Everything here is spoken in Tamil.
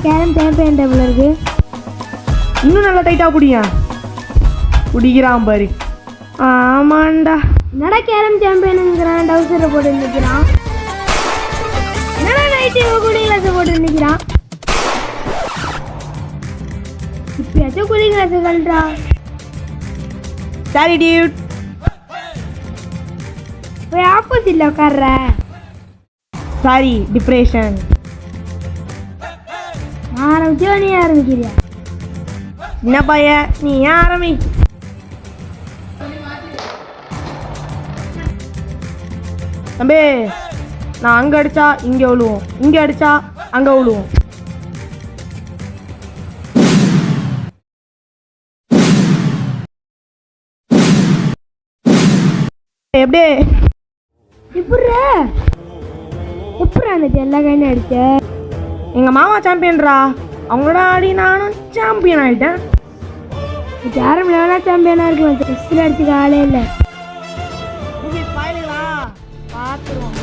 கேரம் சாம்பியன் டேபிள் இருக்கு. இன்னும் நல்லா டைட்டாக பிடியா பிடிக்கிறான் பாரு. ஆமாண்டா. என்னடா கேரம் சாம்பியனுங்கிறான், டவுசரை போட்டு நிற்கிறான். என்னடா நைட்டு கூலிங் கிளாஸை போட்டு நிற்கிறான். இப்பயாச்சும் கூலிங் கிளாஸை கல்றா. சரி டியூட். போய் ஆப்போசிட்ல உட்கார்ற. Sorry depression. ஆரம்பிச்சோ நீ ஆரம்பிக்கிறியா? என்ன பைய நீ ஏன் ஆரம்பி. தம்பி நான் அங்கே அடித்தா இங்கே விழுவோம், இங்கே அடித்தா அங்கே விழுவோம். எப்படி எப்பட்றா அந்த எல்லா கையும் அடிச்ச? எங்கள் மாமா சாம்பியன்ரா, அவங்களோட ஆடி நானும் சாம்பியன் ஆகிட்டேன். கேரம் லெவலா சாம்பியனாக இருக்கு. டெஸ்ட்டில் அடிச்சுக்க ஆளே இல்லை. பார்த்துருவோம்.